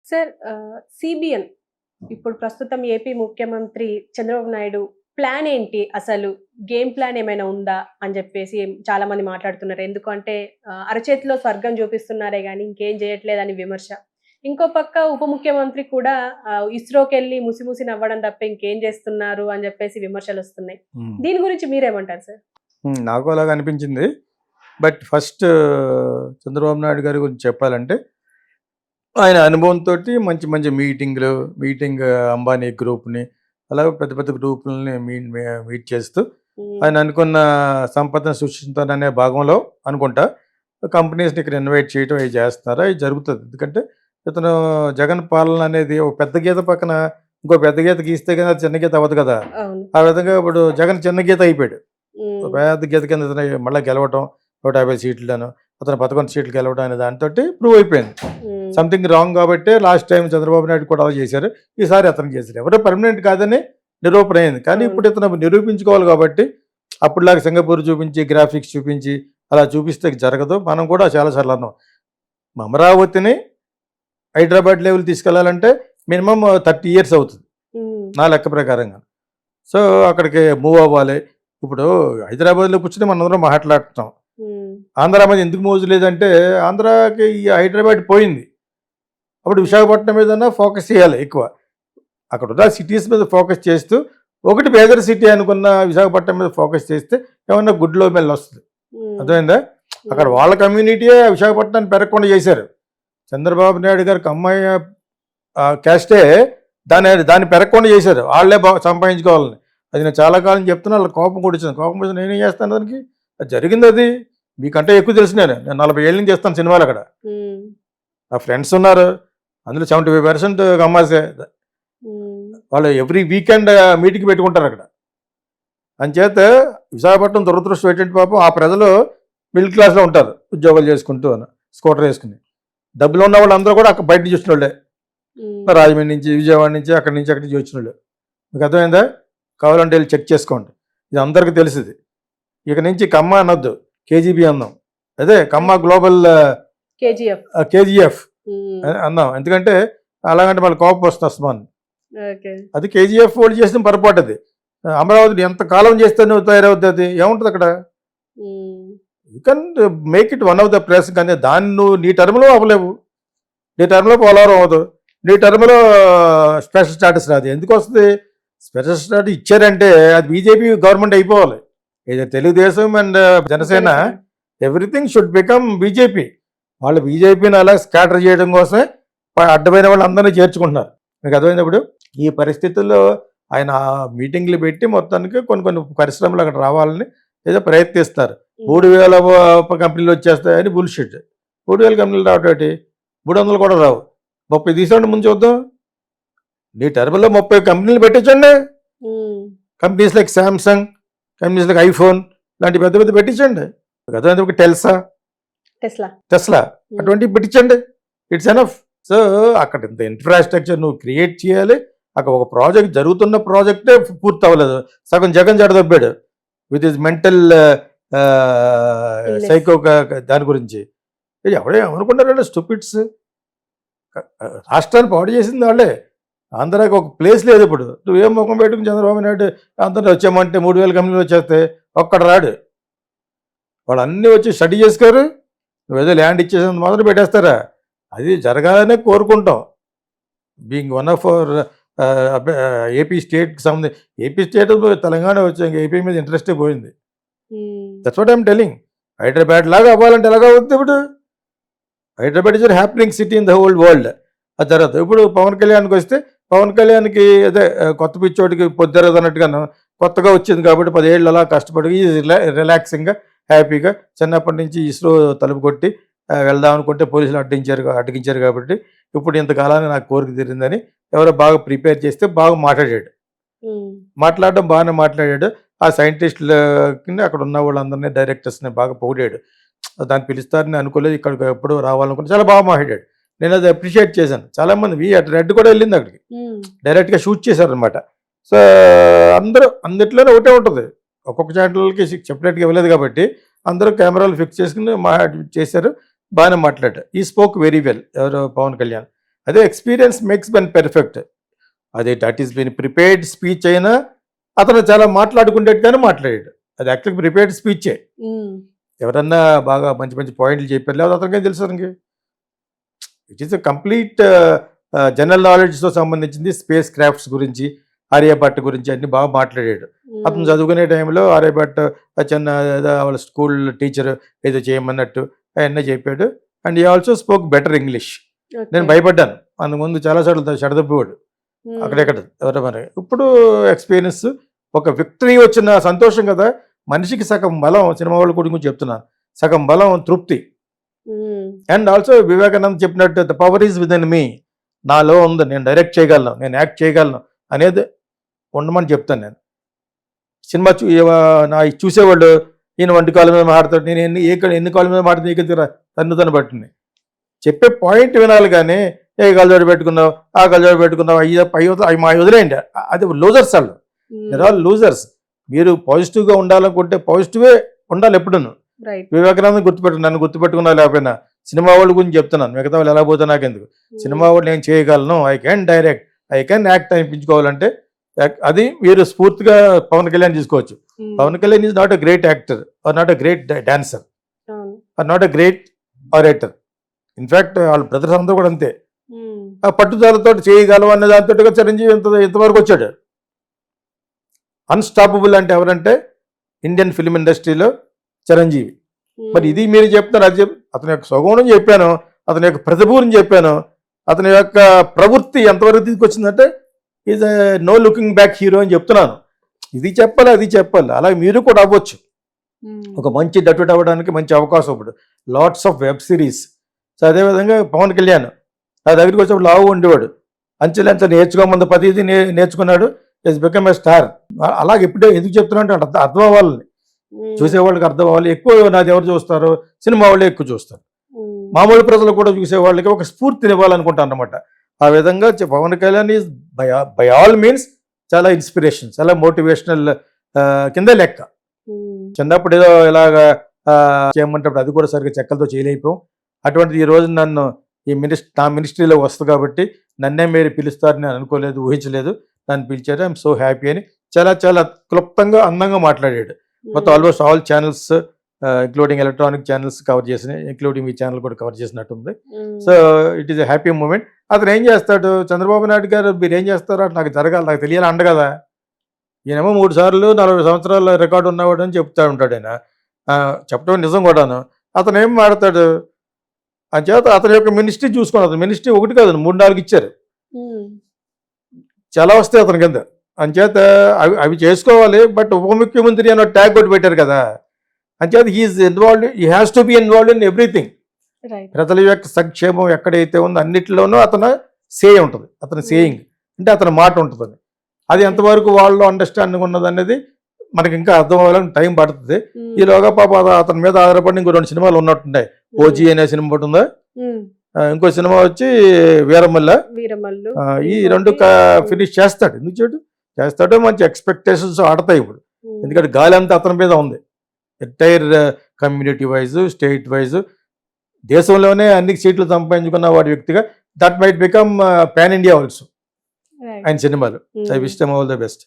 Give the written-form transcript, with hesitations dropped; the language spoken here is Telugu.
సార్ సిబిఎన్ ఇప్పుడు ప్రస్తుతం ఏపీ ముఖ్యమంత్రి చంద్రబాబు నాయుడు ప్లాన్ ఏంటి? అసలు గేమ్ ప్లాన్ ఏమైనా ఉందా? అని జెప్పేసి చాలా మంది మాట్లాడుతున్నారు. ఎందుకంటే అరచేతిలో స్వర్గం చూపిస్తున్నారే గానీ ఇంకేం జేయట్లేదని విమర్శ. ఇంకో పక్క ఉప ముఖ్యమంత్రి కూడా ఇస్రోకెళ్ళి ముసి ముసి నవ్వడం తప్ప ఇంకేం జేస్తున్నారు అని జెప్పేసి విమర్శలొస్తున్నాయి. హ్మ్. దీని గురించి మీరేమంటారు సార్? నాకు అలాగ అనిపించింది. బట్ ఫస్ట్ చంద్రబాబు నాయుడు గారి గురించి చెప్పాలంటే, ఆయన అనుభవంతోటి మంచి మంచి మీటింగ్ అంబానీ గ్రూప్‌ని, అలాగే పెద్ద పెద్ద గ్రూపులని మీట్ చేస్తూ, ఆయన అనుకున్న సంపదను సృష్టించాలనే భాగంలో అనుకుంటా కంపెనీస్‌ని ఇక్కడ ఇన్వైట్ చేయడం అవి చేస్తున్నారు. అవి జరుగుతుంది. ఎందుకంటే ఇతను జగన్ పాలన అనేది ఒక పెద్ద గీత పక్కన ఇంకో పెద్ద గీత గీస్తే కదా చిన్న గీత అవ్వదు కదా! అవును. ఆ విధంగా ఇప్పుడు జగన్ చిన్న గీత అయిపోయాడు. హ్మ్. పెద్ద గీత కింద ఇతను మళ్ళీ గెలవటం 150 సీట్లను, అతను 11 సీట్లు గెలవడం అనే దాంతోటి ప్రూవ్ అయిపోయింది. హ్మ్. సంథింగ్ రాంగ్ కాబట్టి లాస్ట్ టైం చంద్రబాబు నాయుడు కూడా అలా చేశారు. ఈసారి అతను చేశారు. ఎవరో పర్మనెంట్ కాదని నిరూపణ అయింది. కానీ ఇప్పుడు ఇతను నిరూపించుకోవాలి కాబట్టి అప్పుడులాగా సింగపూర్ చూపించి, గ్రాఫిక్స్ చూపించి అలా చూపిస్తే జరగదు. మనం కూడా చాలాసార్లు అన్నాం. అమరావతిని హైదరాబాద్ లెవెల్ తీసుకెళ్లాలంటే మినిమం 30 ఇయర్స్ అవుతుంది హ్మ్. నా లెక్క ప్రకారంగా. సో అక్కడికి మూవ్ అవ్వాలి. ఇప్పుడు హైదరాబాద్లో కూర్చొని మనందరం మాట్లాడుతున్నాం. హ్మ్. ఆంధ్ర మీద ఎందుకు మోజు లేదంటే ఆంధ్రాకి ఈ హైదరాబాద్ పోయింది. అప్పుడు విశాఖపట్నం మీదన్నా ఫోకస్ చేయాలి ఎక్కువ. అక్కడ ఉన్న సిటీస్ మీద ఫోకస్ చేస్తూ ఒకటి మేజర్ సిటీ అనుకున్న విశాఖపట్నం మీద ఫోకస్ చేస్తే ఏమన్నా గుడ్లో మెల్ల వస్తుంది. హ్మ్. అర్థమైందా? అక్కడ వాళ్ళ కమ్యూనిటీయే విశాఖపట్నాన్ని పెరగకుండా చేశారు. చంద్రబాబు నాయుడు గారికి అమ్మాయి క్యాస్టే దాన్ని పెరగకుండా చేశారు. వాళ్ళే సంపాదించుకోవాలని. అది నేను చాలా కాలం చెప్తున్నా. వాళ్ళ కోపం కూడా వచ్చింది. కోపం వచ్చి నేనేం చేస్తాను దానికి? అది జరిగింది. అది మీకంటే ఎక్కువ తెలుసు. నేను 40 ఏళ్ళ నుంచి చేస్తాను సినిమాలు అక్కడ. హ్మ్. నా ఫ్రెండ్స్ ఉన్నారు. అందులో 75% అమ్మాసే. హ్మ్. వాళ్ళు ఎవ్రీ వీకెండ్ మీటింగ్ పెట్టుకుంటారు అక్కడ. అంచేత విశాఖపట్నం దురదృష్టం ఏంటంటే పాపం ఆ ప్రజలు మిడిల్ క్లాస్లో ఉంటారు. ఉద్యోగాలు చేసుకుంటూ స్కూటర్ వేసుకుని. డబ్బులు ఉన్న వాళ్ళు అందరూ కూడా అక్కడ బయట నుంచి వచ్చిన వాళ్ళే. హ్మ్. రాజమండ్రి నుంచి, విజయవాడ నుంచి, అక్కడి నుంచి వచ్చిన వాళ్ళు. మీకు అర్థమైందా? కావాలంటే వెళ్ళి చెక్ చేసుకోండి. ఇది అందరికీ తెలిసింది. ఇక నుంచి కమ్మ అనొద్దు, కేజీబీ అందాం. అదే కమ్మ గ్లోబల్ కేజీఎఫ్ అందాం. ఎందుకంటే అలాగంటే మళ్ళీ కోపం వస్తుంది అస్మాన్. అది కేజీఎఫ్ వాళ్ళు చేసిన పొరపాటు. అది అమరావతిని ఎంత కాలం చేస్తే నువ్వు తయారవుతుంది. అది ఏముంటుంది అక్కడ? You can make it one of the place. కానీ దాన్ని నువ్వు నీ టర్మ్లో అవ్వలేవు. నీ టర్మ్లో పోలవరం అవ్వదు. నీ టర్మ్లో స్పెషల్ స్టాటస్ రాదు. ఎందుకు వస్తుంది? స్పెషల్ స్టాటస్ ఇచ్చారంటే అది బీజేపీ గవర్నమెంట్ అయిపోవాలి. ఇది Telugu Desam and Janasena everything should become BJP. వాళ్ళు బీజేపీని అలా స్కాటర్ చేయడం కోసమే అడ్డమైన వాళ్ళు అందరినీ చేర్చుకుంటున్నారు. మీకు అర్థమైనప్పుడు ఈ పరిస్థితుల్లో ఆయన మీటింగ్లు పెట్టి మొత్తానికి కొన్ని పరిశ్రమలు అక్కడ రావాలని ఏదో ప్రయత్నిస్తారు. 3000 కంపెనీలు వచ్చేస్తాయని బుల్షిట్. 3000 కంపెనీలు రావటం ఏంటి? 300 కూడా రావు. 30 తీసుకోండి ముందు చూద్దాం. నీ టర్మ్లో 30 కంపెనీలు పెట్టించండి. Companies like Samsung, companies like iPhone లాంటి పెద్ద పెద్ద పెట్టించండి. అర్థమైంది? టెస్లా అటువంటి పెట్టించండి. It's enough. సో అక్కడ ఇంత ఇన్ఫ్రాస్ట్రక్చర్ నువ్వు క్రియేట్ చేయాలి. అక్కడ ఒక ప్రాజెక్ట్ జరుగుతున్న ప్రాజెక్టే పూర్తి అవ్వలేదు. సగం జగన్ జడదొబ్బాడు విత్ ఇస్ మెంటల్ సైకో దాని గురించి. ఎవడే అనుకుంటారంటే స్టూపిడ్స్. రాష్ట్రాన్ని పాడు చేసింది వాళ్ళే. ఆంధ్రాకి ఒక ప్లేస్ లేదు. ఇప్పుడు నువ్వేం ముఖం పెట్టుకుని చంద్రబాబు నాయుడు అందరూ వచ్చామంటే 3000 కంపెనీలు వచ్చేస్తే ఒక్కడ రాడు. వాళ్ళు అన్నీ వచ్చి స్టడీ చేసుకోరు. నువ్వేదో ల్యాండ్ ఇచ్చేసేందుకు మాత్రం పెట్టేస్తారా? అది జరగాలనే కోరుకుంటాం. Being one of our AP స్టేట్కి సంబంధించి ఏపీ స్టేట్ తెలంగాణ వచ్చాక ఏపీ మీద ఇంట్రెస్టే పోయింది. That's what I'm telling. Hyderabad లాగా అవ్వాలంటే ఎలాగా అవుతుంది? ఇప్పుడు Hyderabad is happening city in the whole world. అది జరగదు. ఇప్పుడు పవన్ కళ్యాణ్కి వస్తే పవన్ కళ్యాణ్కి అదే కొత్త పిచ్చోడికి పొద్దురదు అన్నట్టుగాను కొత్తగా వచ్చింది కాబట్టి 10 ఏళ్ళు అలా కష్టపడి రిలాక్సింగ్గా హ్యాపీగా చిన్నప్పటి నుంచి ఇస్రో తలుపు కొట్టి వెళ్దాం అనుకుంటే పోలీసులు అడ్డగించారు కాబట్టి ఇప్పుడు ఇంతకాలాన్ని నాకు కోరిక తీరిందని ఎవరో బాగా ప్రిపేర్ చేస్తే బాగా మాట్లాడడం బాగానే మాట్లాడాడు. ఆ సైంటిస్టులకి అక్కడ ఉన్న వాళ్ళందరినీ డైరెక్టర్స్ని బాగా పొగిడాడు. దాన్ని పిలుస్తారని అనుకోలేదు. ఇక్కడికి ఎప్పుడు రావాలనుకుంటే చాలా బాగా మాట్లాడాడు. నేను అది అప్రిషియేట్ చేశాను. చాలామంది రెడ్ కూడా వెళ్ళింది అక్కడికి. డైరెక్ట్గా షూట్ చేశారనమాట. సో అందరూ అన్నిట్లోనే ఒకటే ఉంటుంది. ఒక్కొక్క ఛానల్కి సెపరేట్గా ఇవ్వలేదు కాబట్టి అందరూ కెమెరాలు ఫిక్స్ చేసుకుని చేశారు. బాగానే మాట్లాడారు. ఈ స్పోక్ వెరీ వెల్. ఎవరు? పవన్ కళ్యాణ్. అదే ఎక్స్పీరియన్స్ మేక్స్ బెన్ పెర్ఫెక్ట్. అదే that is been prepared speech అయినా అతను చాలా మాట్లాడుకునేట్టుగానే మాట్లాడాడు. అది యాక్చువల్గా ప్రిపేర్డ్ స్పీచే. ఎవరన్నా బాగా మంచి మంచి పాయింట్లు చెప్పారు, లేదా అతనికేం తెలుసు అతనికి. ఇట్ ఈస్ కంప్లీట్ జనరల్ నాలెడ్జ్తో సంబంధించింది. స్పేస్ క్రాఫ్ట్స్ గురించి, ఆర్యభట్ట గురించి అన్ని బాగా మాట్లాడాడు. అతను చదువుకునే టైంలో ఆర్యభట్ట చిన్న వాళ్ళ స్కూల్ టీచర్ ఏదో చేయమన్నట్టు అవన్నీ చెప్పాడు. అండ్ ఈ ఆల్సో స్పోక్ బెటర్ ఇంగ్లీష్. నేను భయపడ్డాను అందుకు ముందు, చాలాసార్లు చెడదొబ్బేవాడు అక్కడెక్కడ ఎవరో మరి. ఇప్పుడు ఎక్స్పీరియన్స్, ఒక విక్టరీ వచ్చిన సంతోషం కదా మనిషికి. సగం బలం, సినిమా వాళ్ళ గురించి చెప్తున్నాను, సగం బలం తృప్తి. అండ్ ఆల్సో వివేకానంద చెప్పినట్టు the power is with in me, నాలో ఉంది, నేను డైరెక్ట్ చేయగలను, నేను యాక్ట్ చేయగలను అనేది ఉండమని చెప్తాను. నేను సినిమా చూసేవాళ్ళు ఈయన వంటి కాలం మీద మాట్లాడతాడు, నేను ఎన్ని కాలం మీద మాట్లాడితే నీకు తన్ను పట్టింది. చెప్పే పాయింట్ వినాలి కానీ ఏ కలజోడు పెట్టుకున్నావు, ఆ కలజోడు పెట్టుకున్నావు, అవి మా వదిలేయండి. అది లూజర్స్ వాళ్ళు, దర్ ఆల్ లూజర్స్. మీరు పాజిటివ్గా ఉండాలనుకుంటే పాజిటివే ఉండాలి ఎప్పుడును. వివేకానంద నన్ను గుర్తుపెట్టుకున్నా లేకపోయినా సినిమా వాళ్ళ గురించి చెప్తున్నాను, మిగతా వాళ్ళు ఎలా పోతే నాకెందుకు. సినిమా వాళ్ళు నేను చేయగలను, I can direct, I can act అనిపించుకోవాలంటే అది మీరు స్ఫూర్తిగా పవన్ కళ్యాణ్ తీసుకోవచ్చు. Pawan Kalyan is not a great actor, or not a great dancer, or not a great orator. In fact వాళ్ళ బ్రదర్స్ అందరూ కూడా అంతే. ఆ పట్టుదలతో చేయగలవు అనే దాంతో చిరంజీవి ఇంతవరకు వచ్చాడు. అన్స్టాపబుల్ అంటే ఎవరంటే ఇండియన్ ఫిల్మ్ ఇండస్ట్రీలో చిరంజీవి. మరి ఇది మీరు చెప్తున్నారు, అది అతని యొక్క స్వగుణం చెప్పాను, అతని యొక్క ప్రతిభ గురించి చెప్పాను, అతని యొక్క ప్రవృత్తి ఎంతవరకు తీసుకొచ్చిందంటే is no looking back hero అని చెప్తున్నాను. ఇది చెప్పాలి, అది చెప్పాలి, అలాగే మీరు కూడా అవ్వచ్చు. ఒక మంచి డెబ్యూట్ అవ్వడానికి మంచి అవకాశం ఇప్పుడు, lots of web series. So అదేవిధంగా పవన్ కళ్యాణ్ నా దగ్గరికి వచ్చినప్పుడు లావు ఉండేవాడు, అంచెలంచె నేర్చుకోమంది, ప్రతిదీ నేర్చుకున్నాడు, ఇస్ బికమ్ ఎ స్టార్. అలాగే ఎప్పుడే ఎందుకు చెప్తున్నా అంటే అర్థం అవ్వాలని, చూసేవాళ్ళకి అర్థం అవ్వాలి. ఎక్కువ నాది ఎవరు చూస్తారు, సినిమా వాళ్ళే ఎక్కువ చూస్తారు. మామూలు ప్రజలు కూడా చూసేవాళ్ళకి ఒక స్ఫూర్తిని ఇవ్వాలనుకుంటాను అనమాట. ఆ విధంగా Pawan Kalyan is by all means చాలా ఇన్స్పిరేషన్, చాలా మోటివేషనల్ కింద లెక్క. చిన్నప్పుడు ఏదో ఇలాగా చేయమంటే అది కూడా సరిగ్గా చెక్కలతో చేయలేకపోయాం. అటువంటిది ఈ రోజు నన్ను నా మినిస్ట్రీలో వస్తుంది కాబట్టి నన్నే మీరు పిలుస్తారని నేను అనుకోలేదు, ఊహించలేదు. నన్ను పిలిచారు, ఐఎమ్ సో హ్యాపీ అని చాలా చాలా క్లుప్తంగా అందంగా మాట్లాడాడు. మొత్తం almost all channels including electronic channels cover చేసినాయి, ఇంక్లూడింగ్ ఈ ఛానల్ కూడా కవర్ చేసినట్టుంది. So it is a happy moment. అతను ఏం చేస్తాడు, చంద్రబాబు నాయుడు గారు మీరు ఏం చేస్తారో అటు నాకు జరగాలి, నాకు తెలియాలి అండ కదా. ఈయనేమో 3 సార్లు 40 సంవత్సరాల రికార్డు ఉన్నవాడు అని చెప్తా ఉంటాడు ఆయన. చెప్పడం నిజం కూడాను. అతను ఏం మాడతాడు, అంచేత అతని యొక్క మినిస్ట్రీ చూసుకోండి. అతను మినిస్ట్రీ ఒకటి కాదు, 3-4 ఇచ్చారు, చాలా వస్తాయి అతని కింద. అంచేత అవి చేసుకోవాలి. బట్ ఉప ముఖ్యమంత్రి అన్న ట్యాగ్ కొట్టి పెట్టారు కదా, అంచేత he is involved, he has to be involved in everything. ప్రజల యొక్క సంక్షేమం ఎక్కడైతే ఉందో అన్నిటిలోనూ అతను ఉంటుంది, అతని సేయింగ్ అంటే అతని మాట ఉంటుంది. అది ఎంతవరకు వాళ్ళు అండర్స్టాండింగ్ ఉన్నది అనేది మనకి ఇంకా అర్థం అవ్వాలని టైం పడుతుంది. ఈలోగా పాప అతని మీద ఆధారపడి ఇంకో 2 సినిమాలు ఉన్నట్టున్నాయి. ఓజీ అనే సినిమా ఒకటి ఉందా, ఇంకో సినిమా వచ్చి వీరమల్లు. ఈ 2 ఫినిష్ చేస్తాడు. ఎందుకు చేస్తాడో మంచి ఎక్స్పెక్టేషన్స్ ఆడతాయి ఇప్పుడు. ఎందుకంటే గాలి అంతా అతని మీద ఉంది, entire community wise, state wise, దేశంలోనే అన్ని సీట్లు సంపాదించుకున్న వాడి వ్యక్తిగా that might become pan India also ఆయన సినిమాలు. I wish them all the best.